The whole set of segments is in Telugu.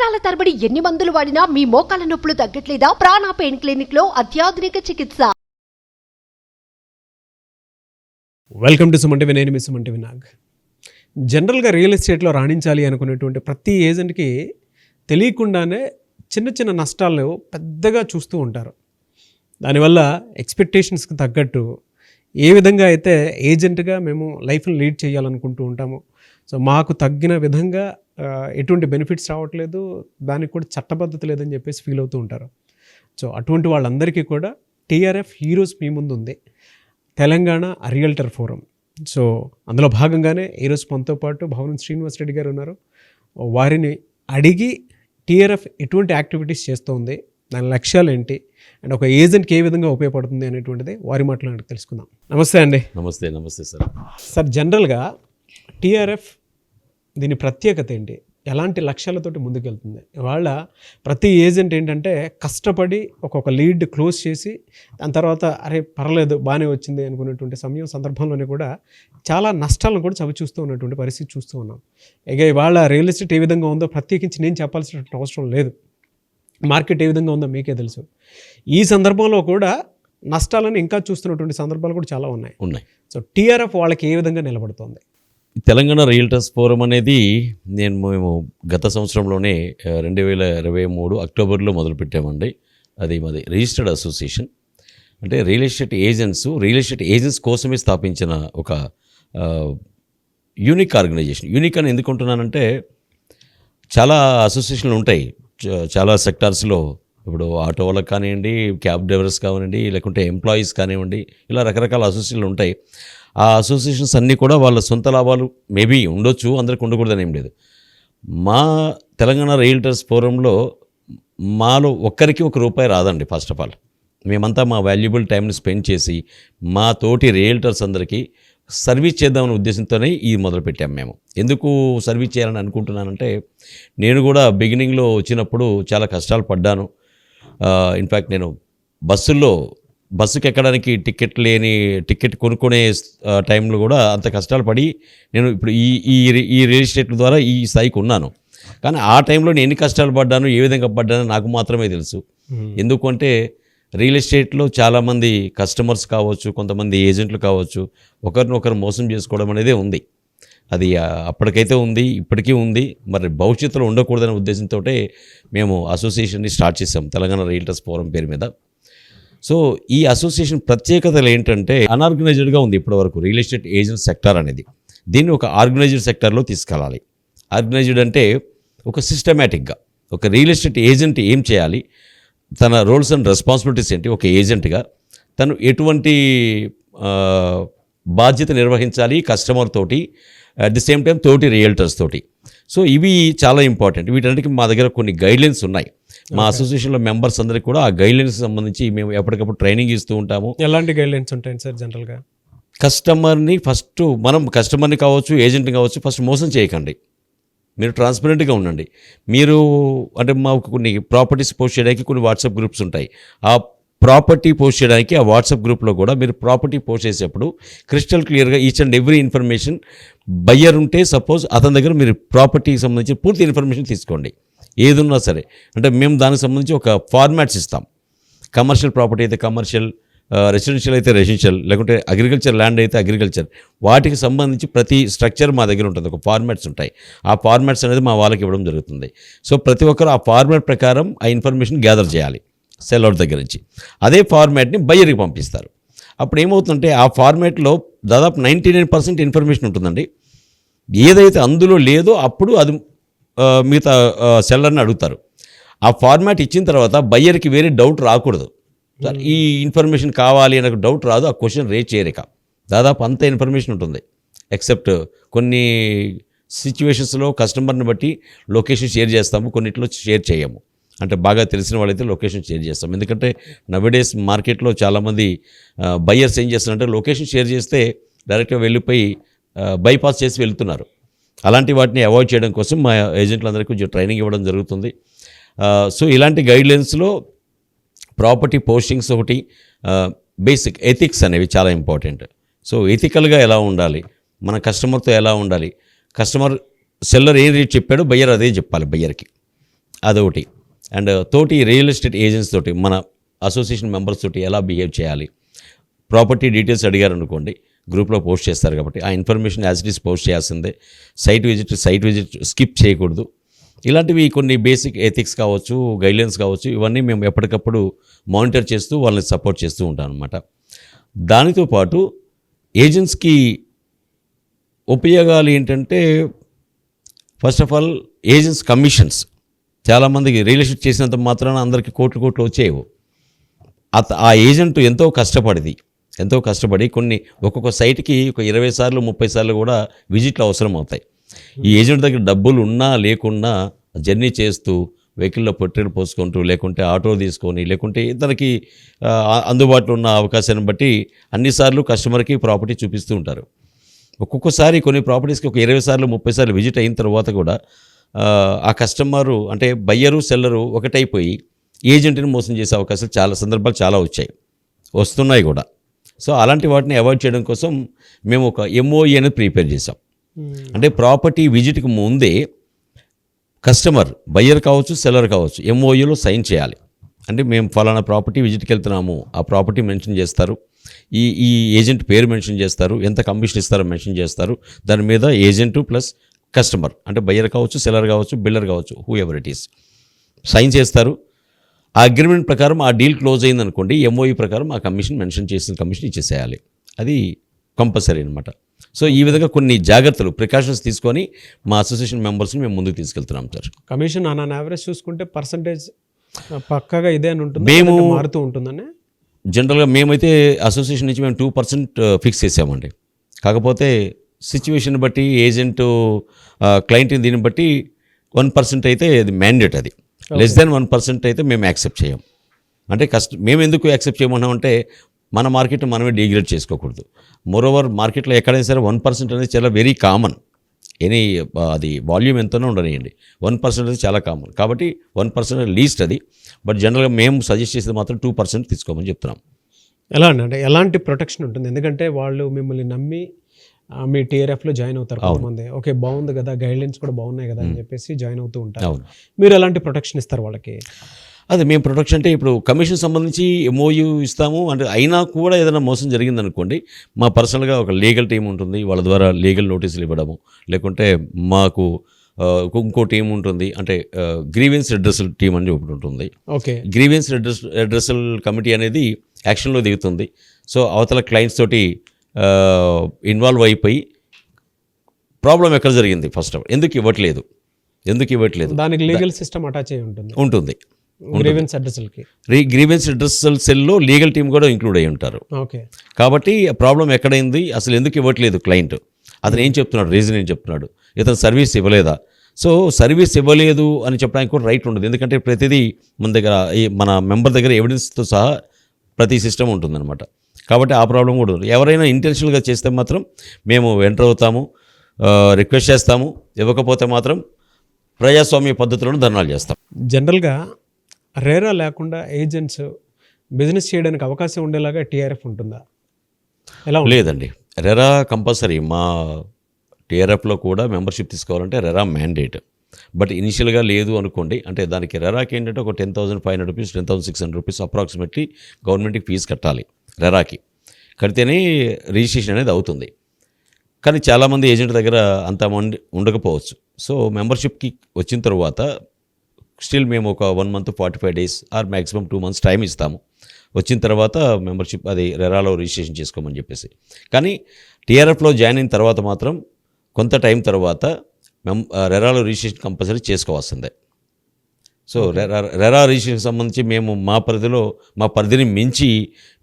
సంవత్సరాల తరబడి ఎన్ని మందులు వాడినా మీ మోకాల నొప్పులు తగ్గట్లేదా? ప్రాణ పెయిన్ క్లినిక్ లో అత్యాధునిక చికిత్స. వెల్కమ్ టు సుమంటివి. నేను మీ సుమంటివి నాగ్. జనరల్గా రియల్ ఎస్టేట్లో రాణించాలి అనుకునేటువంటి ప్రతి ఏజెంట్కి తెలియకుండానే చిన్న చిన్న నష్టాలను పెద్దగా చూస్తూ ఉంటారు. దానివల్ల ఎక్స్పెక్టేషన్స్కి తగ్గట్టు ఏ విధంగా అయితే ఏజెంట్గా మేము లైఫ్ని లీడ్ చేయాలనుకుంటూ ఉంటాము, సో మాకు తగ్గిన విధంగా ఎటువంటి బెనిఫిట్స్ రావట్లేదు, దానికి కూడా చట్టబద్ధత లేదని చెప్పేసి ఫీల్ అవుతూ ఉంటారు. సో అటువంటి వాళ్ళందరికీ కూడా టీఆర్ఎఫ్ హీరోస్ మీ ముందు ఉంది, తెలంగాణ రియల్టర్ ఫోరం. సో అందులో భాగంగానే ఈరోజు మనతో పాటు భవనం శ్రీనివాస్ రెడ్డి గారు ఉన్నారు. వారిని అడిగి టీఆర్ఎఫ్ ఎటువంటి యాక్టివిటీస్ చేస్తుంది, దాని లక్ష్యాలు ఏంటి, అండ్ ఒక ఏజెంట్కి ఏ విధంగా ఉపయోగపడుతుంది అనేటువంటిది వారి మాటలు తెలుసుకుందాం. నమస్తే అండి. నమస్తే. నమస్తే సార్. సార్, జనరల్గా టీఆర్ఎఫ్ దీని ప్రత్యేకత ఏంటి, ఎలాంటి లక్ష్యాలతోటి ముందుకెళ్తుంది? ఇవాళ ప్రతి ఏజెంట్ ఏంటంటే కష్టపడి ఒక్కొక్క లీడ్ క్లోజ్ చేసి దాని తర్వాత అరే పర్లేదు బాగానే వచ్చింది అనుకునేటువంటి సందర్భంలోనే కూడా చాలా నష్టాలను కూడా చవి చూస్తూ ఉన్నటువంటి పరిస్థితి చూస్తూ ఉన్నాం. ఇక ఇవాళ రియల్ ఎస్టేట్ ఏ విధంగా ఉందో ప్రత్యేకించి నేను చెప్పాల్సినటువంటి అవసరం లేదు. మార్కెట్ ఏ విధంగా ఉందో మీకే తెలుసు. ఈ సందర్భంలో కూడా నష్టాలను ఇంకా చూస్తున్నటువంటి సందర్భాలు కూడా చాలా ఉన్నాయి. సో టీఆర్ఎఫ్ వాళ్ళకి ఏ విధంగా నిలబడుతుంది? తెలంగాణ రియల్టర్స్ ఫోరం అనేది మేము గత సంవత్సరంలోనే 2023 అక్టోబర్లో మొదలుపెట్టామండి. అది మాది రిజిస్టర్డ్ అసోసియేషన్. అంటే రియల్ ఎస్టేట్ ఏజెంట్స్ కోసమే స్థాపించిన ఒక యూనిక్ ఆర్గనైజేషన్. యూనిక్ అని ఎందుకుంటున్నానంటే చాలా అసోసియేషన్లు ఉంటాయి చాలా సెక్టార్స్లో. ఇప్పుడు ఆటో వాళ్ళకి కానివ్వండి, క్యాబ్ డ్రైవర్స్ కానివ్వండి, లేకుంటే ఎంప్లాయీస్ కానివ్వండి, ఇలా రకరకాల అసోసియేషన్లు ఉంటాయి. ఆ అసోసియేషన్స్ అన్నీ కూడా వాళ్ళ సొంత లాభాలు మేబీ ఉండొచ్చు, అందరికి ఉండకూడదని ఏం లేదు. మా తెలంగాణ రియల్టర్స్ ఫోరంలో మాలో ఒక్కరికి ₹1 రాదండి. ఫస్ట్ ఆఫ్ ఆల్ మేమంతా మా వాల్యుబుల్ టైంని స్పెండ్ చేసి మా తోటి రియల్టర్స్ అందరికీ సర్వీస్ చేద్దామనే ఉద్దేశంతోనే ఇది మొదలుపెట్టాం. మేము ఎందుకు సర్వీస్ చేయాలని అనుకుంటున్నానంటే, నేను కూడా బిగినింగ్లో వచ్చినప్పుడు చాలా కష్టాలు పడ్డాను. ఇన్ఫ్యాక్ట్ నేను బస్సుకి ఎక్కడానికి టికెట్ కొనుక్కునే టైంలో కూడా అంత కష్టాలు పడి నేను ఇప్పుడు ఈ రియల్ ఎస్టేట్ ద్వారా ఈ స్థాయికి ఉన్నాను. కానీ ఆ టైంలో నేను ఎన్ని కష్టాలు పడ్డాను, ఏ విధంగా పడ్డానో నాకు మాత్రమే తెలుసు. ఎందుకంటే రియల్ ఎస్టేట్లో చాలామంది కస్టమర్స్ కావచ్చు, కొంతమంది ఏజెంట్లు కావచ్చు, ఒకరినొకరు మోసం చేసుకోవడం అనేది ఉంది. అది అప్పటికైతే ఉంది, ఇప్పటికీ ఉంది. మరి భవిష్యత్తులో ఉండకూడదనే ఉద్దేశంతో మేము అసోసియేషన్ని స్టార్ట్ చేసాం, తెలంగాణ రియల్టర్స్ ఫోరం పేరు మీద. సో ఈ అసోసియేషన్ ప్రత్యేకతలు ఏంటంటే అన్ఆర్గనైజ్డ్గా ఉంది ఇప్పటివరకు రియల్ ఎస్టేట్ ఏజెంట్ సెక్టార్ అనేది. దీన్ని ఒక ఆర్గనైజ్డ్ సెక్టార్లో తీసుకెళ్ళాలి. ఆర్గనైజ్డ్ అంటే ఒక సిస్టమేటిక్గా ఒక రియల్ ఎస్టేట్ ఏజెంట్ ఏం చేయాలి, తన రోల్స్ అండ్ రెస్పాన్సిబిలిటీస్ ఏంటి, ఒక ఏజెంట్గా తను ఎటువంటి బాధ్యత నిర్వహించాలి కస్టమర్ తోటి, అట్ ది సేమ్ టైం తోటి రియల్టర్స్ తోటి. సో ఇవి చాలా ఇంపార్టెంట్. వీటన్నిటికీ మా దగ్గర కొన్ని గైడ్లైన్స్ ఉన్నాయి. మా అసోసియేషన్లో మెంబర్స్ అందరికీ కూడా ఆ గైడ్లైన్స్ సంబంధించి మేము ఎప్పటికప్పుడు ట్రైనింగ్ ఇస్తూ ఉంటాము. ఎలాంటి గైడ్లైన్స్ ఉంటాయి సార్? జనరల్గా మనం కస్టమర్ని కావచ్చు, ఏజెంట్ని కావచ్చు, ఫస్ట్ మోసం చేయకండి. మీరు ట్రాన్స్పరెంట్గా ఉండండి. మీరు అంటే మాకు కొన్ని ప్రాపర్టీస్ పోస్ట్ చేయడానికి కొన్ని వాట్సాప్ గ్రూప్స్ ఉంటాయి. ఆ ప్రాపర్టీ పోస్ట్ చేయడానికి ఆ వాట్సాప్ గ్రూప్లో కూడా మీరు ప్రాపర్టీ పోస్ట్ చేసేప్పుడు క్రిస్టల్ క్లియర్గా each and every information, buyer ఉంటే సపోజ్ అతని దగ్గర మీరు ప్రాపర్టీకి సంబంధించి పూర్తి ఇన్ఫర్మేషన్ తీసుకోండి. ఏదున్నా సరే, అంటే మేము దానికి సంబంధించి ఒక ఫార్మాట్స్ ఇస్తాం. కమర్షియల్ ప్రాపర్టీ అయితే కమర్షియల్, రెసిడెన్షియల్ అయితే రెసిడెన్షియల్, లేకుంటే అగ్రికల్చర్ ల్యాండ్ అయితే అగ్రికల్చర్, వాటికి సంబంధించి ప్రతి స్ట్రక్చర్ మా దగ్గర ఉంటుంది. ఒక ఫార్మాట్స్ ఉంటాయి. ఆ ఫార్మాట్స్ అనేది మా వాళ్ళకి ఇవ్వడం జరుగుతుంది. సో ప్రతి ఒక్కరు ఆ ఫార్మాట్ ప్రకారం ఆ ఇన్ఫర్మేషన్ గ్యాదర్ చేయాలి సెల్లర్ దగ్గర నుంచి. అదే ఫార్మాట్ని బయ్యర్కి పంపిస్తారు. అప్పుడు ఏమవుతుందంటే ఆ ఫార్మాట్లో దాదాపు 99% ఇన్ఫర్మేషన్ ఉంటుందండి. ఏదైతే అందులో లేదో అప్పుడు అది మిగతా సెల్లర్ని అడుగుతారు. ఆ ఫార్మాట్ ఇచ్చిన తర్వాత బయ్యర్కి వేరే డౌట్ రాకూడదు. ఈ ఇన్ఫర్మేషన్ కావాలి అనే డౌట్ రాదు, ఆ క్వశ్చన్ రేజ్ చేయలేక. దాదాపు అంత ఇన్ఫర్మేషన్ ఉంటుంది. ఎక్సెప్ట్ కొన్ని సిచ్యువేషన్స్లో కస్టమర్ని బట్టి లొకేషన్ షేర్ చేస్తాము, కొన్నిట్లో షేర్ చేయము. అంటే బాగా తెలిసిన వాళ్ళైతే లొకేషన్ షేర్ చేస్తాం. ఎందుకంటే నవేడేస్ మార్కెట్లో చాలామంది బయ్యర్స్ ఏం చేస్తున్నారంటే లొకేషన్ షేర్ చేస్తే డైరెక్ట్గా వెళ్ళిపోయి బైపాస్ చేసి వెళ్తున్నారు. అలాంటి వాటిని అవాయిడ్ చేయడం కోసం మా ఏజెంట్లందరికీ కొంచెం ట్రైనింగ్ ఇవ్వడం జరుగుతుంది. సో ఇలాంటి గైడ్లైన్స్లో ప్రాపర్టీ పోస్టింగ్స్ ఒకటి, బేసిక్ ఎథిక్స్ అనేవి చాలా ఇంపార్టెంట్. సో ఎథికల్గా ఎలా ఉండాలి, మన కస్టమర్తో ఎలా ఉండాలి, కస్టమర్ సెల్లర్ ఏ రేట్ చెప్పాడో బయ్యర్ అదే చెప్పాలి బయ్యర్కి. అదొకటి. అండ్ తోటి రియల్ ఎస్టేట్ ఏజెంట్స్ తోటి మన అసోసియేషన్ మెంబర్స్ తోటి ఎలా బిహేవ్ చేయాలి, ప్రాపర్టీ డీటెయిల్స్ అడిగారు అనుకోండి, గ్రూప్లో పోస్ట్ చేస్తారు కాబట్టి ఆ information as it is post చేయాల్సిందే. సైట్ విజిట్ స్కిప్ చేయకూడదు. ఇలాంటివి కొన్ని బేసిక్ ఎథిక్స్ కావచ్చు, గైడ్లైన్స్ కావచ్చు, ఇవన్నీ మేము ఎప్పటికప్పుడు మానిటర్ చేస్తూ వాళ్ళని సపోర్ట్ చేస్తూ ఉంటాం అనమాట. దానితో పాటు ఏజెంట్స్కి ఉపయోగాలు ఏంటంటే, first of all agents commissions. చాలామందికి రియల్ ఎస్టేట్ చేసినంత మాత్రాన అందరికీ కోట్లు వచ్చేవు. ఆ ఏజెంట్ ఎంతో కష్టపడి కొన్ని ఒక్కొక్క సైట్కి ఒక 20 సార్లు 30 సార్లు కూడా విజిట్లు అవసరం అవుతాయి. ఈ ఏజెంట్ దగ్గర డబ్బులు ఉన్నా లేకున్నా జర్నీ చేస్తూ, వెహికల్లో పెట్రోల్ పోసుకుంటూ, లేకుంటే ఆటో తీసుకొని, లేకుంటే ఇతనికి అందుబాటులో ఉన్న అవకాశాన్ని బట్టి అన్నిసార్లు కస్టమర్కి ప్రాపర్టీ చూపిస్తూ ఉంటారు. ఒక్కొక్కసారి కొన్ని ప్రాపర్టీస్కి ఒక 20 సార్లు 30 సార్లు విజిట్ అయిన తర్వాత కూడా ఆ కస్టమరు అంటే బయ్యరు సెల్లరు ఒకటైపోయి ఏజెంట్ని మోసం చేసే అవకాశాలు చాలా సందర్భాలు చాలా వస్తున్నాయి కూడా. సో అలాంటి వాటిని అవాయిడ్ చేయడం కోసం మేము ఒక MOE అనేది ప్రిపేర్ చేసాం. అంటే ప్రాపర్టీ విజిట్కి ముందే కస్టమర్ బయ్యర్ కావచ్చు, సెల్లర్ కావచ్చు, MOUలో సైన్ చేయాలి. అంటే మేము ఫలానా ప్రాపర్టీ విజిట్కి వెళ్తున్నాము, ఆ ప్రాపర్టీ మెన్షన్ చేస్తారు, ఈ ఏజెంట్ పేరు మెన్షన్ చేస్తారు, ఎంత కమిషన్ ఇస్తారో మెన్షన్ చేస్తారు. దాని మీద ఏజెంటు ప్లస్ కస్టమర్ అంటే బయ్యర్ కావచ్చు, సెల్లర్ కావచ్చు, బిల్డర్ కావచ్చు, whoever it is sign చేస్తారు. ఆ అగ్రిమెంట్ ప్రకారం ఆ డీల్ క్లోజ్ అయిందనుకోండి, MOE ప్రకారం ఆ కమిషన్ మెన్షన్ చేసిన కమిషన్ ఇచ్చేసేయాలి. అది కంపల్సరీ అనమాట. సో ఈ విధంగా కొన్ని జాగ్రత్తలు ప్రికాషన్స్ తీసుకొని మా అసోసియేషన్ మెంబర్స్ని మేము ముందుకు తీసుకెళ్తున్నాం సార్. కమిషన్ ఆన్ యావరేజ్ చూసుకుంటే పర్సంటేజ్ పక్కాగా ఇదే అని ఉంటుంది, మేము మారుతూ ఉంటుందని జనరల్గా మేమైతే అసోసియేషన్ నుంచి మేము 2% ఫిక్స్ చేసామండి. కాకపోతే సిచ్యువేషన్ బట్టి ఏజెంట్ క్లయింట్ని దీన్ని బట్టి 1% అయితే అది మ్యాండేట్. అది లెస్ దాన్ 1% అయితే మేము యాక్సెప్ట్ చేయం. అంటే మేము ఎందుకు యాక్సెప్ట్ చేయమన్నామంటే మన మార్కెట్ మనమే డిగ్రేడ్ చేసుకోకూడదు. మోరోవర్ మార్కెట్లో ఎక్కడైనా సరే 1% అనేది చాలా వెరీ కామన్. అది వాల్యూమ్ ఎంతనో ఉండనియండి, 1% అనేది చాలా కామన్. కాబట్టి 1% లీస్ట్ అది. బట్ జనరల్గా మేము సజెస్ట్ చేసేది మాత్రం 2% తీసుకోమని చెప్తున్నాం. ఎలా అంటే ఎలాంటి ప్రొటెక్షన్ ఉంటుంది? ఎందుకంటే వాళ్ళు మిమ్మల్ని నమ్మి మీ TRFలో జాయిన్ అవుతారు కొంతమంది. ఓకే బాగుంది కదా, గైడ్లైన్స్ కూడా బాగున్నాయి కదా అని చెప్పేసి జాయిన్ అవుతూ ఉంటారు. మీరు ఎలాంటి ప్రొటెక్షన్ ఇస్తారు వాళ్ళకి? అదే మేము ప్రొటెక్షన్ అంటే ఇప్పుడు కమిషన్ సంబంధించి MOU ఇస్తాము. అంటే అయినా కూడా ఏదైనా మోసం జరిగిందనుకోండి, మా పర్సనల్గా ఒక లీగల్ టీం ఉంటుంది, వాళ్ళ ద్వారా లీగల్ నోటీసులు ఇవ్వడము, లేకుంటే మాకు ఇంకో టీం ఉంటుంది, అంటే గ్రీవెన్స్ రిడ్రెసల్ టీం అని ఒకటి ఉంటుంది. ఓకే, గ్రీవెన్స్ రిడ్రెసల్ కమిటీ అనేది యాక్షన్లో దిగుతుంది. సో అవతల క్లయింట్స్ తోటి ఇన్వాల్వ్ అయిపోయి ప్రాబ్లం ఎక్కడ జరిగింది, ఫస్ట్ ఆఫ్ ఎందుకు ఇవ్వట్లేదు, దానికి లీగల్ సిస్టమ్ అటాచ్ అయి ఉంటుంది గ్రీవెన్స్ అడ్రసల్కి. గ్రీవెన్స్ అడ్రసల్ సెల్లో లీగల్ టీం కూడా ఇంక్లూడ్ అయి ఉంటారు. ఓకే, కాబట్టి ప్రాబ్లం ఎక్కడైంది, అసలు ఎందుకు ఇవ్వట్లేదు క్లయింట్, అతను ఏం చెప్తున్నాడు, రీజన్ ఏం చెప్తున్నాడు, ఇతను సర్వీస్ ఇవ్వలేదా. సో సర్వీస్ ఇవ్వలేదు అని చెప్పడానికి కూడా రైట్ ఉండదు. ఎందుకంటే ప్రతిదీ మన దగ్గర మన మెంబర్ దగ్గర ఎవిడెన్స్తో సహా ప్రతి సిస్టమ్ ఉంటుందన్నమాట. కాబట్టి ఆ ప్రాబ్లం కూడా ఉంది. ఎవరైనా ఇంటెన్షనల్గా చేస్తే మాత్రం మేము ఎంటర్ అవుతాము, రిక్వెస్ట్ చేస్తాము. ఇవ్వకపోతే మాత్రం ప్రజాస్వామ్య పద్ధతులను ధర్నాలు చేస్తాం. జనరల్గా రేరా లేకుండా ఏజెంట్స్ బిజినెస్ చేయడానికి అవకాశం ఉండేలాగా TRF ఉంటుందా? ఎలా? లేదండి, రెరా కంపల్సరీ. మా TRFలో కూడా మెంబర్షిప్ తీసుకోవాలంటే రెరా మ్యాండేట్. బట్ ఇనిషియల్గా లేదు అనుకోండి, అంటే దానికి రెరాకి ఏంటంటే ఒక 10,500 రూపీస్ 10,600 రూపీస్ అప్రాక్సిమేట్లీ గవర్నమెంట్కి ఫీజు కట్టాలి. రెరాకి కడితేనే రిజిస్ట్రేషన్ అనేది అవుతుంది. కానీ చాలామంది ఏజెంట్ దగ్గర అంత అమౌంట్ ఉండకపోవచ్చు. సో మెంబర్షిప్కి వచ్చిన తర్వాత స్టిల్ మేము ఒక 1 month 45 days or maximum 2 months time ఇస్తాము. వచ్చిన తర్వాత మెంబర్షిప్ అది రెరాలో రిజిస్ట్రేషన్ చేసుకోమని చెప్పేసి. కానీ TRFలో జాయిన్ అయిన తర్వాత మాత్రం కొంత టైం తర్వాత రెరాలో రిజిస్ట్రేషన్ కంపల్సరీ చేసుకోవాల్సిందే. సో రెరా రిజిస్ట్రేషన్ సంబంధించి మేము మా పరిధిని మించి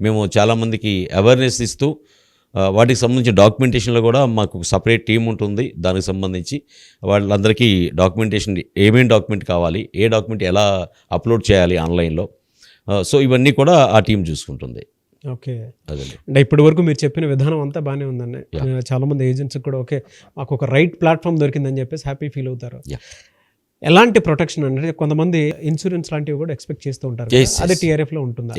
మేము చాలామందికి అవేర్నెస్ ఇస్తూ వాటికి సంబంధించిన డాక్యుమెంటేషన్లో కూడా మాకు సపరేట్ టీం ఉంటుంది. దానికి సంబంధించి వాళ్ళందరికీ డాక్యుమెంటేషన్, ఏమేమి డాక్యుమెంట్ కావాలి, ఏ డాక్యుమెంట్ ఎలా అప్లోడ్ చేయాలి ఆన్లైన్లో, సో ఇవన్నీ కూడా ఆ టీం చూసుకుంటుంది. ఓకే, అంటే ఇప్పటి వరకు మీరు చెప్పిన విధానం అంతా బాగానే ఉందండి. చాలామంది ఏజెంట్స్ కూడా ఓకే మాకు ఒక రైట్ ప్లాట్ఫామ్ దొరికిందని చెప్పేసి హ్యాపీ ఫీల్ అవుతారు. ఎలాంటి ప్రొటెక్షన్ అంటే కొంతమంది ఇన్సూరెన్స్ లాంటివి కూడా ఎక్స్పెక్ట్ చేస్తూ ఉంటారు, అదే TRFలో ఉంటుందా?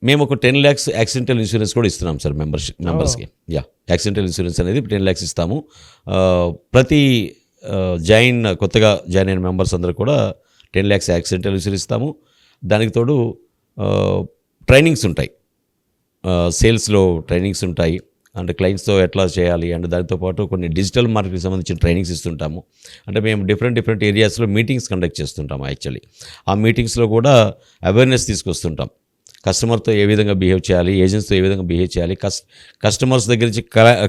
మేము ఒక 10 lakhs యాక్సిడెంటల్ ఇన్సూరెన్స్ కూడా ఇస్తున్నాం సార్ మెంబర్స్కి. యాక్సిడెంటల్ ఇన్సూరెన్స్ అనేది 10 lakhs ఇస్తాము. ప్రతి కొత్తగా జాయిన్ అయిన మెంబర్స్ అందరూ కూడా 10 lakhs యాక్సిడెంటల్ ఇన్సూరెన్స్ ఇస్తాము. దానికి తోడు ట్రైనింగ్స్ ఉంటాయి, సేల్స్లో ట్రైనింగ్స్ ఉంటాయి, అండ్ క్లయింట్స్తో ఎట్లా చేయాలి, అండ్ దానితో పాటు కొన్ని డిజిటల్ మార్కెట్కి సంబంధించిన ట్రైనింగ్స్ ఇస్తుంటాము. అంటే మేము డిఫరెంట్ ఏరియాస్లో మీటింగ్స్ కండక్ట్ చేస్తుంటాము. యాక్చువల్లీ ఆ మీటింగ్స్లో కూడా అవేర్నెస్ తీసుకొస్తుంటాం. కస్టమర్తో ఏ విధంగా బిహేవ్ చేయాలి, ఏజెంట్స్తో ఏ విధంగా బిహేవ్ చేయాలి, కస్టమర్స్ దగ్గర నుంచి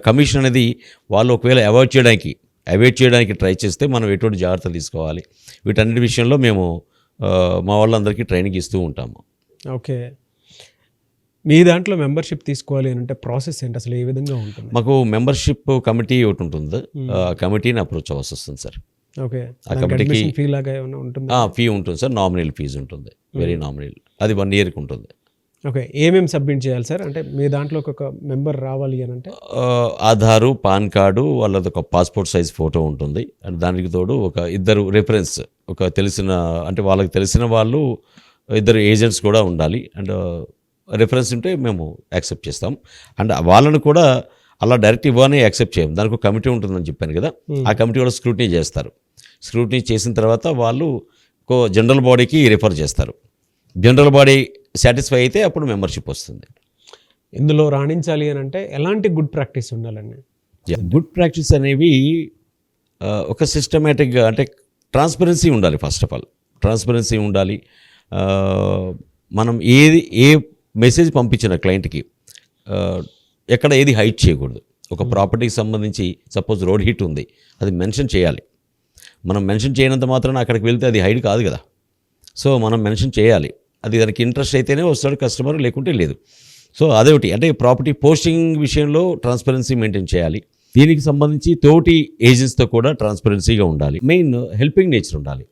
కమిషన్ అనేది వాళ్ళు ఒకవేళ అవాయిడ్ చేయడానికి ట్రై చేస్తే మనం ఎటువంటి జాగ్రత్తలు తీసుకోవాలి, వీటన్నిటి విషయంలో మేము మా వాళ్ళందరికీ ట్రైనింగ్ ఇస్తూ ఉంటాము. ఓకే, మీ దాంట్లో మెంబర్షిప్ తీసుకోవాలి అని అంటే ప్రాసెస్ ఏంటి, అసలు ఏ విధంగా ఉంటుంది? మాకు మెంబర్షిప్ కమిటీ ఒకటి ఉంటుంది, కమిటీని అప్రోచ్ అవ్వాల్సి వస్తుంది సార్. ఓకే, ఆ కమిటీకి ఫీ లాగా ఏమైనా ఉంటుంది? ఫీ ఉంటుంది సార్, నామినల్ ఫీజు ఉంటుంది, వెరీ నామినల్, అది 1 yearకి ఉంటుంది. ఓకే, ఏమేమి సబ్మిట్ చేయాలి సార్? అంటే మీ దాంట్లో ఒక మెంబర్ రావాలి అని అంటే ఆధారు, పాన్ కార్డు, వాళ్ళది ఒక పాస్పోర్ట్ సైజ్ ఫోటో ఉంటుంది, అండ్ దానికి తోడు ఒక 2 రిఫరెన్స్, ఒక తెలిసిన అంటే వాళ్ళకి తెలిసిన వాళ్ళు 2 ఏజెంట్స్ కూడా ఉండాలి. అండ్ రిఫరెన్స్ ఉంటే మేము యాక్సెప్ట్ చేస్తాం. అండ్ వాళ్ళని కూడా అలా డైరెక్ట్ ఇవ్వని యాక్సెప్ట్ చేయం, దానికి ఒక కమిటీ ఉంటుందని చెప్పాను కదా, ఆ కమిటీ వాళ్ళు స్క్రూటినీ చేస్తారు. స్క్రూటినీ చేసిన తర్వాత వాళ్ళు జనరల్ బాడీకి రిఫర్ చేస్తారు. జనరల్ బాడీ సాటిస్ఫై అయితే అప్పుడు మెంబర్షిప్ వస్తుంది. ఇందులో రాణించాలి అని అంటే ఎలాంటి గుడ్ ప్రాక్టీస్ ఉండాలండి? గుడ్ ప్రాక్టీస్ అనేవి ఒక సిస్టమేటిక్గా అంటే ట్రాన్స్పరెన్సీ ఉండాలి. ఫస్ట్ ఆఫ్ ఆల్ ట్రాన్స్పరెన్సీ ఉండాలి. మనం ఏ మెసేజ్ పంపించిన క్లయింట్కి ఎక్కడ ఏది హైడ్ చేయకూడదు. ఒక ప్రాపర్టీకి సంబంధించి సపోజ్ రోడ్ హిట్ ఉంది, అది మెన్షన్ చేయాలి. మనం మెన్షన్ చేయనంత మాత్రాన అక్కడికి వెళ్తే అది హైడ్ కాదు కదా. సో మనం మెన్షన్ చేయాలి, అది దానికి ఇంట్రెస్ట్ అయితేనే వస్తాడు కస్టమర్, లేకుంటే లేదు. సో అదొకటి, అంటే ప్రాపర్టీ పోస్టింగ్ విషయంలో ట్రాన్స్పరెన్సీ మెయింటైన్ చేయాలి. దీనికి సంబంధించి తోటి ఏజెంట్స్తో కూడా ట్రాన్స్పరెన్సీగా ఉండాలి. మెయిన్ హెల్పింగ్ నేచర్ ఉండాలి,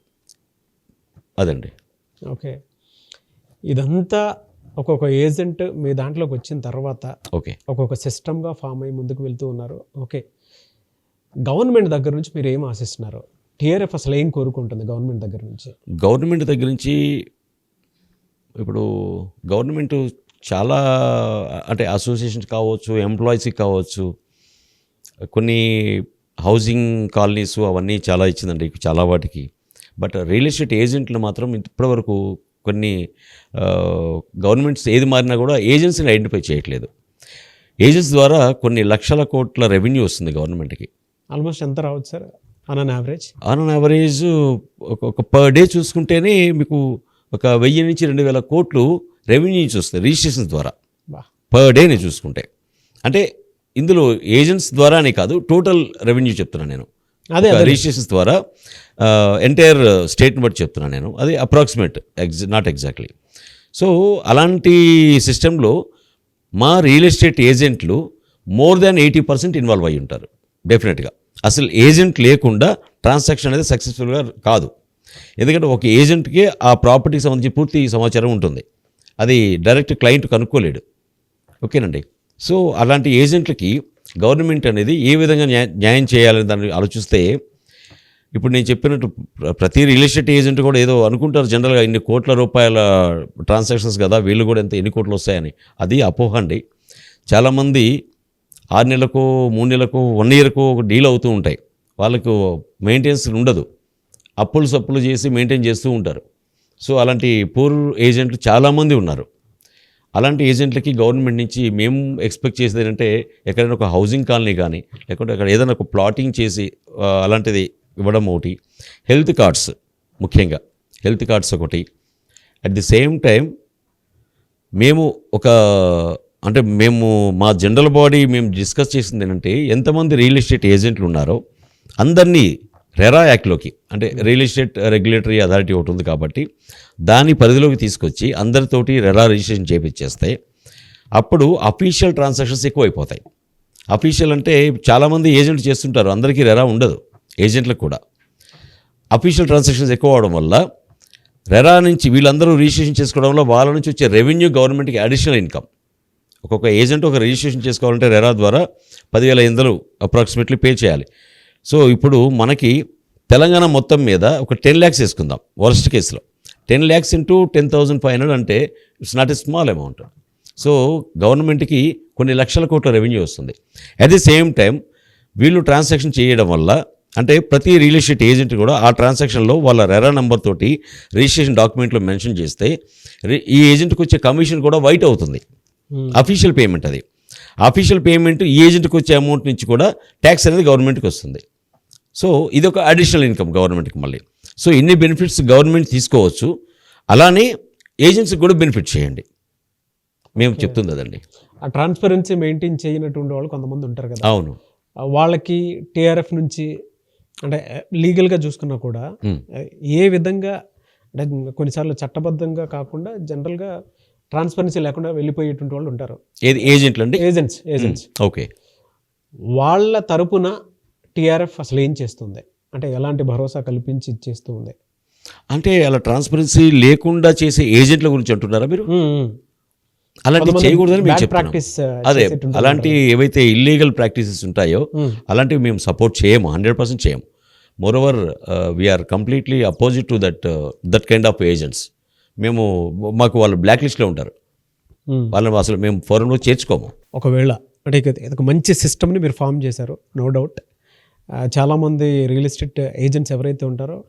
అదండి. ఓకే, ఇదంతా ఒక్కొక్క ఏజెంట్ మీ దాంట్లోకి వచ్చిన తర్వాత ఓకే ఒక్కొక్క సిస్టమ్గా ఫామ్ అయ్యి ముందుకు వెళ్తూ ఉన్నారు. ఓకే, గవర్నమెంట్ దగ్గర నుంచి మీరు ఏం ఆశిస్తున్నారు? టీఆర్ఎఫ్ అసలు ఏం కోరుకుంటుంది గవర్నమెంట్ దగ్గర నుంచి? గవర్నమెంట్ దగ్గర నుంచి ఇప్పుడు గవర్నమెంట్ చాలా అంటే అసోసియేషన్స్ కావచ్చు, ఎంప్లాయీస్కి కావచ్చు, కొన్ని హౌసింగ్ కాలనీస్ అవన్నీ చాలా ఇచ్చిందండి చాలా వాటికి. బట్ రియల్ ఎస్టేట్ ఏజెంట్లు మాత్రం ఇప్పటివరకు కొన్ని గవర్నమెంట్స్ ఏది మారినా కూడా ఏజెన్సీని ఐడెంటిఫై చేయట్లేదు. ఏజెన్సీ ద్వారా కొన్ని లక్షల కోట్ల రెవెన్యూ వస్తుంది గవర్నమెంట్కి. ఆల్మోస్ట్ ఎంత రావచ్చు sir on an average? On an average ఒక పర్ డే చూసుకుంటేనే మీకు ఒక 1000 నుంచి 2000 కోట్లు రెవెన్యూ నుంచి వస్తుంది రిజిస్ట్రేషన్స్ ద్వారా పర్ డేని చూసుకుంటే. అంటే ఇందులో ఏజెంట్స్ ద్వారానే కాదు, టోటల్ రెవెన్యూ చెప్తున్నాను నేను. అదే రిజిస్ట్రేషన్స్ ద్వారా ఎంటైర్ స్టేట్ని బట్టి చెప్తున్నాను నేను, అది అప్రాక్సిమేట్, నాట్ ఎగ్జాక్ట్లీ. సో అలాంటి సిస్టంలో మా రియల్ ఎస్టేట్ ఏజెంట్లు మోర్ దాన్ 80% ఇన్వాల్వ్ అయ్యి ఉంటారు డెఫినెట్గా. అసలు ఏజెంట్ లేకుండా ట్రాన్సాక్షన్ అనేది సక్సెస్ఫుల్గా కాదు. ఎందుకంటే ఒక ఏజెంట్కి ఆ ప్రాపర్టీకి సంబంధించి పూర్తి సమాచారం ఉంటుంది, అది డైరెక్ట్ క్లయింట్ కనుక్కోలేడు. ఓకేనండి. సో అలాంటి ఏజెంట్లకి గవర్నమెంట్ అనేది ఏ విధంగా న్యాయం చేయాలని దాన్ని ఆలోచిస్తే, ఇప్పుడు నేను చెప్పినట్టు ప్రతి రియల్ ఎస్టేట్ ఏజెంట్ కూడా ఏదో అనుకుంటారు జనరల్గా, ఇన్ని కోట్ల రూపాయల ట్రాన్సాక్షన్స్ కదా, వీళ్ళు కూడా ఎన్ని కోట్లు వస్తాయని. అది అపోహ అండి. చాలామంది 6 నెలలకు 3 నెలలకు 1 ఇయర్కు ఒక డీల్ అవుతూ ఉంటాయి, వాళ్ళకు మెయింటెనెన్స్ ఉండదు, అప్పులు చేసి మెయింటైన్ చేస్తూ ఉంటారు. సో అలాంటి పూర్ ఏజెంట్లు చాలామంది ఉన్నారు. అలాంటి ఏజెంట్లకి గవర్నమెంట్ నుంచి మేము ఎక్స్పెక్ట్ చేసేది ఏంటంటే, ఎక్కడైనా ఒక హౌసింగ్ కాలనీ కానీ, లేకుంటే అక్కడ ఏదైనా ఒక ప్లాటింగ్ చేసి అలాంటిది ఇవ్వడం ఒకటి. హెల్త్ కార్డ్స్, ముఖ్యంగా హెల్త్ కార్డ్స్ ఒకటి. అట్ ది సేమ్ టైం మేము మా జనరల్ బాడీ మేము డిస్కస్ చేసింది ఏంటంటే, ఎంతమంది రియల్ ఎస్టేట్ ఏజెంట్లు ఉన్నారో అందరినీ రెరా యాక్ట్లోకి, అంటే రియల్ ఎస్టేట్ రెగ్యులేటరీ అథారిటీ ఒకటి ఉంది కాబట్టి దాని పరిధిలోకి తీసుకొచ్చి అందరితోటి రెరా రిజిస్ట్రేషన్ చేయించేస్తే అప్పుడు అఫీషియల్ ట్రాన్సాక్షన్స్ ఎక్కువ అయిపోతాయి. అఫీషియల్ అంటే చాలామంది ఏజెంట్లు చేస్తుంటారు, అందరికీ రెరా ఉండదు. ఏజెంట్లకు కూడా అఫీషియల్ ట్రాన్సాక్షన్స్ ఎక్కువ అవడం వల్ల రెరా నుంచి వీళ్ళందరూ రిజిస్ట్రేషన్ చేసుకోవడం వల్ల వాళ్ళ నుంచి వచ్చే రెవెన్యూ గవర్నమెంట్కి అడిషనల్ ఇన్కమ్. ఒక్కొక్క ఏజెంట్ ఒక రిజిస్ట్రేషన్ చేసుకోవాలంటే రెరా ద్వారా 10,500 అప్రాక్సిమేట్లీ పే చేయాలి. సో ఇప్పుడు మనకి తెలంగాణ మొత్తం మీద ఒక 10 lakhs వేసుకుందాం వర్స్ట్ కేసులో. 10 lakhs ఇంటూ 10,500 అంటే it's not a small amount. So గవర్నమెంట్కి కొన్ని లక్షల కోట్ల రెవెన్యూ వస్తుంది. అట్ ది సేమ్ టైం వీళ్ళు ట్రాన్సాక్షన్ చేయడం వల్ల అంటే ప్రతి రియల్ ఎస్టేట్ ఏజెంట్ కూడా ఆ ట్రాన్సాక్షన్లో వాళ్ళ రెరా నెంబర్ తోటి రిజిస్ట్రేషన్ డాక్యుమెంట్లో మెన్షన్ చేస్తే ఈ ఏజెంట్కి వచ్చే కమిషన్ కూడా వైట్ అవుతుంది. అఫీషియల్ పేమెంట్ అది. అఫీషియల్ పేమెంట్ ఈ ఏజెంట్కి వచ్చే అమౌంట్ నుంచి కూడా ట్యాక్స్ అనేది గవర్నమెంట్కి వస్తుంది. సో ఇది ఒక అడిషనల్ ఇన్కమ్ గవర్నమెంట్కి మళ్ళీ. సో ఇన్ని బెనిఫిట్స్ గవర్నమెంట్ తీసుకోవచ్చు, అలానే ఏజెంట్స్కి కూడా బెనిఫిట్ చేయండి, మేము చెప్తుంది అదండి. ఆ ట్రాన్స్పరెన్సీ మెయింటైన్ చేయనటువంటి వాళ్ళు కొంతమంది ఉంటారు కదా, అవును. వాళ్ళకి టీఆర్ఎఫ్ నుంచి అంటే లీగల్గా చూసుకున్నా కూడా ఏ విధంగా అంటే కొన్నిసార్లు చట్టబద్ధంగా కాకుండా జనరల్గా ట్రాన్స్పరెన్సీ లేకుండా వెళ్ళిపోయేటువంటి వాళ్ళు ఉంటారు. ఏది ఏజెంట్లు అండి? ఏజెంట్స్. ఓకే. వాళ్ళ తరపున టీఆర్ఎఫ్ అసలు ఏం చేస్తుంది, అంటే ఎలాంటి భరోసా కల్పించి ఇచ్చేస్తూ ఉంది? అంటే అలా ట్రాన్స్పరెన్సీ లేకుండా చేసే ఏజెంట్ల గురించి అంటున్నారా మీరు? అలాంటి చేయకూడదని మేము చెప్తున్నాం. అదే అలాంటి ఏవైతే ఇల్లీగల్ ప్రాక్టీసెస్ ఉంటాయో అలాంటివి మేము సపోర్ట్ చేయము, 100% చేయము. Moreover we are completely opposite to that kind of agents. మాకు వాళ్ళు బ్లాక్ లిస్ట్లో ఉంటారు, వాళ్ళని అసలు మేము ఫోరంలో చేర్చుకోము. ఒకవేళ అంటే ఇది మంచి సిస్టమ్ని మీరు ఫామ్ చేశారు, నో డౌట్. చాలామంది రియల్ ఎస్టేట్ ఏజెంట్స్ ఎవరైతే ఉంటారో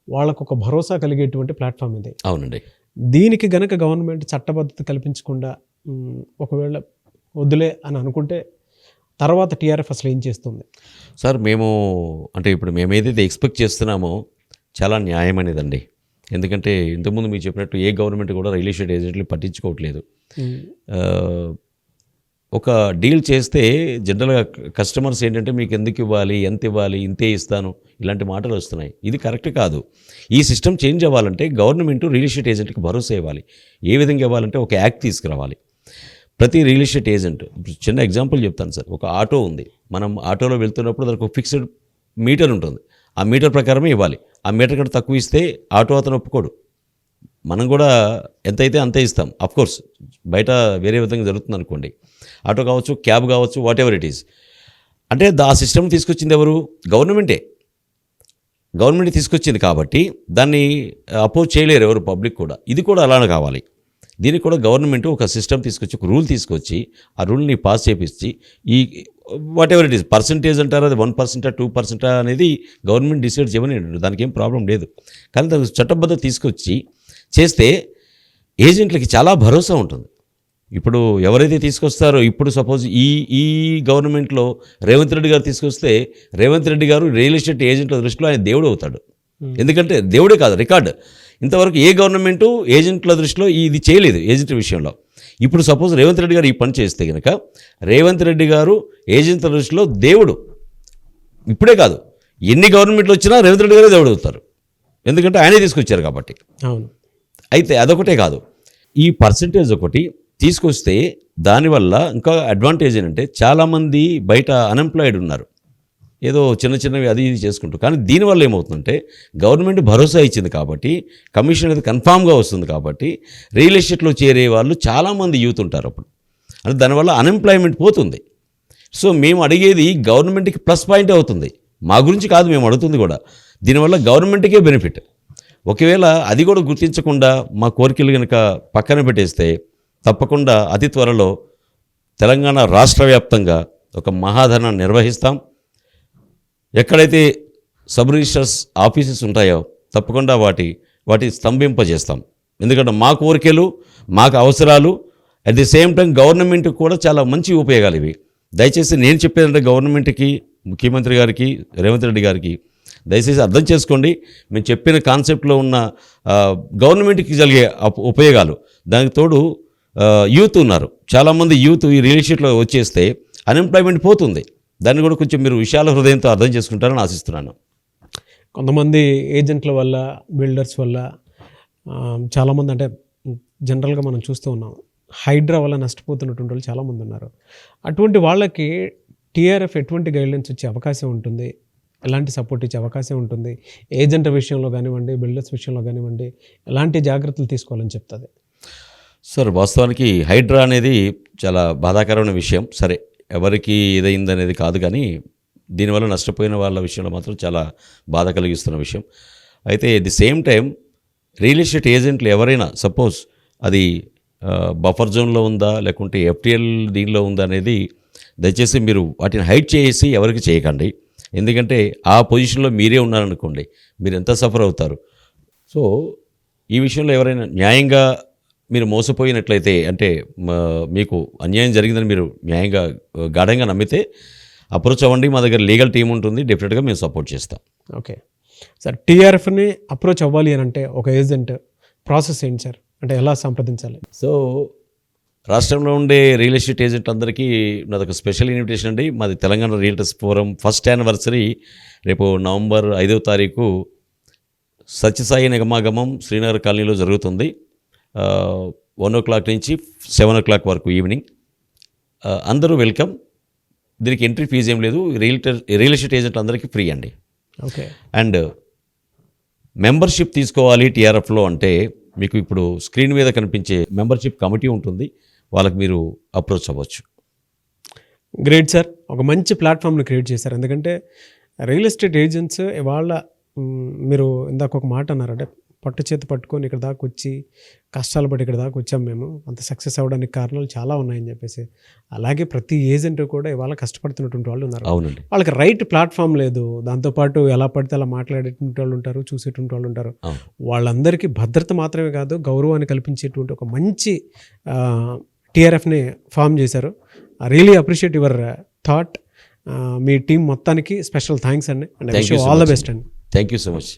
వాళ్ళకు ఒక భరోసా కలిగేటువంటి ప్లాట్ఫామ్ ఇది. అవునండి. దీనికి గనక గవర్నమెంట్ చట్టబద్ధత కల్పించకుండా ఒకవేళ వద్దులే అని అనుకుంటే తర్వాత టీఆర్ఎఫ్ అసలు ఏం చేస్తుంది? సార్ అంటే ఇప్పుడు మేము ఏదైతే ఎక్స్పెక్ట్ చేస్తున్నామో చాలా న్యాయమైనదండి. ఎందుకంటే ఇంతకుముందు మీరు చెప్పినట్టు ఏ గవర్నమెంట్ కూడా రియల్ ఎస్టేట్ ఏజెంట్లు పట్టించుకోవట్లేదు. ఒక డీల్ చేస్తే జనరల్గా కస్టమర్స్ ఏంటంటే మీకు ఎందుకు ఇవ్వాలి, ఎంత ఇవ్వాలి, ఇంతే ఇస్తాను, ఇలాంటి మాటలు వస్తున్నాయి. ఇది కరెక్ట్ కాదు. ఈ సిస్టమ్ చేంజ్ అవ్వాలంటే గవర్నమెంట్ రియల్ ఎస్టేట్ ఏజెంట్కి భరోసా ఇవ్వాలి. ఏ విధంగా ఇవ్వాలంటే ఒక యాక్ట్ తీసుకురావాలి. ప్రతి రియల్ ఎస్టేట్ ఏజెంట్, చిన్న ఎగ్జాంపుల్ చెప్తాను సార్. ఒక ఆటో ఉంది, మనం ఆటోలో వెళ్తున్నప్పుడు దానికి ఒక ఫిక్స్డ్ మీటర్ ఉంటుంది, ఆ మీటర్ ప్రకారమే ఇవ్వాలి. ఆ మీటర్ కంటే తక్కువ ఇస్తే ఆటో అతను ఒప్పుకోడు. మనం కూడా ఎంతైతే అంతే ఇస్తాం. అఫ్కోర్స్ బయట వేరే విధంగా జరుగుతుంది అనుకోండి, ఆటో కావచ్చు, క్యాబ్ కావచ్చు, వాట్ ఎవర్ ఇట్ ఈస్. అంటే ఆ సిస్టమ్ తీసుకొచ్చింది ఎవరు? గవర్నమెంటే తీసుకొచ్చింది. కాబట్టి దాన్ని అపోజ్ చేయలేరు ఎవరు, పబ్లిక్ కూడా. ఇది కూడా అలానే కావాలి. దీనికి కూడా గవర్నమెంట్ ఒక సిస్టమ్ తీసుకొచ్చి, ఒక రూల్ తీసుకొచ్చి, ఆ రూల్ని పాస్ చేపించి, ఈ what ever it is percentage అంటారు, అది 1% 2% అనేది గవర్నమెంట్ డిసైడ్ చేయమని, దానికి ఏం ప్రాబ్లం లేదు. కానీ దానికి చట్టబద్ధత తీసుకొచ్చి చేస్తే ఏజెంట్లకి చాలా భరోసా ఉంటుంది. ఇప్పుడు ఎవరైతే తీసుకొస్తారో, ఇప్పుడు సపోజ్ ఈ గవర్నమెంట్లో రేవంత్ రెడ్డి గారు తీసుకొస్తే, రేవంత్ రెడ్డి గారు రియల్ ఎస్టేట్ ఏజెంట్ల దృష్టిలో ఆయన దేవుడు అవుతాడు. ఎందుకంటే దేవుడే కాదు, రికార్డు. ఇంతవరకు ఏ గవర్నమెంటు ఏజెంట్ల దృష్టిలో ఇది చేయలేదు ఏజెంట్ విషయంలో. ఇప్పుడు సపోజ్ రేవంత్ రెడ్డి గారు ఈ పని చేస్తే కనుక రేవంత్ రెడ్డి గారు ఏజెంట్ల దృష్టిలో దేవుడు. ఇప్పుడే కాదు, ఎన్ని గవర్నమెంట్లు వచ్చినా రేవంత్ రెడ్డి గారే దేవుడు అవుతారు, ఎందుకంటే ఆయనే తీసుకొచ్చారు కాబట్టి. అవును. అయితే అదొకటే కాదు, ఈ పర్సంటేజ్ ఒకటి తీసుకొస్తే దానివల్ల ఇంకా అడ్వాంటేజ్ ఏంటంటే చాలామంది బయట అన్ఎంప్లాయిడ్ ఉన్నారు, ఏదో చిన్నవి అది ఇది చేసుకుంటూ. కానీ దీనివల్ల ఏమవుతుందంటే గవర్నమెంట్ భరోసా ఇచ్చింది కాబట్టి, కమిషన్ అనేది కన్ఫామ్గా వస్తుంది కాబట్టి రియల్ ఎస్టేట్లో చేరే వాళ్ళు చాలామంది యూత్ ఉంటారు అప్పుడు. అంటే దానివల్ల అన్ఎంప్లాయ్మెంట్ పోతుంది. సో మేము అడిగేది గవర్నమెంట్కి ప్లస్ పాయింట్ అవుతుంది, మా గురించి కాదు మేము అడుగుతుంది కూడా. దీనివల్ల గవర్నమెంట్కే బెనిఫిట్. ఒకవేళ అది కూడా గుర్తించకుండా మా కోరికలు కనుక పక్కన పెట్టేస్తే తప్పకుండా అతి త్వరలో తెలంగాణ రాష్ట్ర వ్యాప్తంగా ఒక మహాధరణ నిర్వహిస్తాం. ఎక్కడైతే సబ్ రిజిస్టర్స్ ఆఫీసెస్ ఉంటాయో తప్పకుండా వాటి స్తంభింపజేస్తాం. ఎందుకంటే మా కోరికలు, మాకు అవసరాలు, అట్ ది సేమ్ టైం గవర్నమెంట్కి కూడా చాలా మంచి ఉపయోగాలు ఇవి. దయచేసి నేను చెప్పేదంటే గవర్నమెంట్కి, ముఖ్యమంత్రి గారికి, రేవంత్ రెడ్డి గారికి దయచేసి అర్థం చేసుకోండి. మేము చెప్పిన కాన్సెప్ట్లో ఉన్న గవర్నమెంట్కి జరిగే ఉపయోగాలు, దానికి తోడు యూత్ ఉన్నారు, చాలామంది యూత్ ఈ రియల్ ఎస్టేట్లో వచ్చేస్తే అన్ఎంప్లాయ్మెంట్ పోతుంది. దాన్ని కూడా కొంచెం మీరు విశాల హృదయంతో అర్థం చేసుకుంటారని ఆశిస్తున్నాను. కొంతమంది ఏజెంట్ల వల్ల, బిల్డర్స్ వల్ల చాలామంది, అంటే జనరల్గా మనం చూస్తూ ఉన్నాం, హైడ్రా వల్ల నష్టపోతున్నటువంటి వాళ్ళు చాలామంది ఉన్నారు. అటువంటి వాళ్ళకి టీఆర్ఎఫ్ ఎటువంటి గైడ్లైన్స్ ఇచ్చే అవకాశం ఉంటుంది, ఎలాంటి సపోర్ట్ ఇచ్చే అవకాశం ఉంటుంది? ఏజెంట్ విషయంలో కానివ్వండి, బిల్డర్స్ విషయంలో కానివ్వండి, ఎలాంటి జాగ్రత్తలు తీసుకోవాలని చెప్తుంది? సార్, వాస్తవానికి హైడ్రా అనేది చాలా బాధాకరమైన విషయం. సరే, ఎవరికి ఏదైందనేది కాదు, కానీ దీనివల్ల నష్టపోయిన వాళ్ళ విషయంలో మాత్రం చాలా బాధ కలిగిస్తున్న విషయం. అయితే at the same time real estate ఏజెంట్లు ఎవరైనా సపోజ్ అది బఫర్ జోన్లో ఉందా లేకుంటే ఎఫ్టీఎల్ దీనిలో ఉందా అనేది దయచేసి మీరు వాటిని హైడ్ చేసి ఎవరికి చేయకండి. ఎందుకంటే ఆ పొజిషన్లో మీరే ఉన్నారనుకోండి, మీరు ఎంత సఫర్ అవుతారు. సో ఈ విషయంలో ఎవరైనా న్యాయంగా మీరు మోసపోయినట్లయితే, అంటే మీకు అన్యాయం జరిగిందని మీరు న్యాయంగా గాఢంగా నమ్మితే అప్రోచ్ అవ్వండి. మా దగ్గర లీగల్ టీం ఉంటుంది, డెఫినెట్గా మేము సపోర్ట్ చేస్తాం. ఓకే సార్, టీఆర్ఎఫ్ని అప్రోచ్ అవ్వాలి అని అంటే ఒక ఏజెంట్ ప్రాసెస్ ఏంటి సార్? అంటే ఎలా సంప్రదించాలి? సో రాష్ట్రంలో ఉండే రియల్ ఎస్టేట్ ఏజెంట్ అందరికీ నాదొక స్పెషల్ ఇన్విటేషన్ అండి. మాది Telangana realtors forum first anniversary రేపు నవంబర్ 5వ తారీఖు సత్యసాయి నిగమాగమం శ్రీనగర్ కాలనీలో జరుగుతుంది. 1 నుంచి 7 వరకు ఈవినింగ్. అందరూ వెల్కమ్. దీనికి ఎంట్రీ ఫీజు ఏం లేదు. రియల్ ఎస్టేట్ ఏజెంట్ అందరికీ ఫ్రీ అండి. ఓకే. అండ్ మెంబర్షిప్ తీసుకోవాలి టీఆర్ఎఫ్లో అంటే మీకు ఇప్పుడు స్క్రీన్ మీద కనిపించే మెంబర్షిప్ కమిటీ ఉంటుంది, వాళ్ళకి మీరు అప్రోచ్ అవ్వచ్చు. గ్రేట్ సార్, ఒక మంచి ప్లాట్ఫామ్ని క్రియేట్ చేశారు. ఎందుకంటే రియల్ ఎస్టేట్ ఏజెంట్స్ ఇవాళ మీరు ఇందాక ఒక మాట అన్నారు, అంటే పట్టు చేతి పట్టుకొని ఇక్కడ దాకా వచ్చి కష్టాలు పడి ఇక్కడ దాకా వచ్చాం, మేము అంత సక్సెస్ అవ్వడానికి కారణాలు చాలా ఉన్నాయని చెప్పేసి. అలాగే ప్రతి ఏజెంట్ కూడా ఇవాళ కష్టపడుతున్నటువంటి వాళ్ళు ఉన్నారు. అవునండి. వాళ్ళకి రైట్ ప్లాట్ఫామ్ లేదు, దాంతోపాటు ఎలా పడితే అలా మాట్లాడేటువంటి వాళ్ళు ఉంటారు, చూసేటువంటి వాళ్ళు ఉంటారు. వాళ్ళందరికీ భద్రత మాత్రమే కాదు, గౌరవాన్ని కల్పించేటువంటి ఒక మంచి టీఆర్ఎఫ్ని ఫామ్ చేశారు. Really appreciate your thought. Me team మొత్తానికి స్పెషల్ థ్యాంక్స్ అండి. అండ్ ఆల్ ద బెస్ట్ అండి. Thank you so much.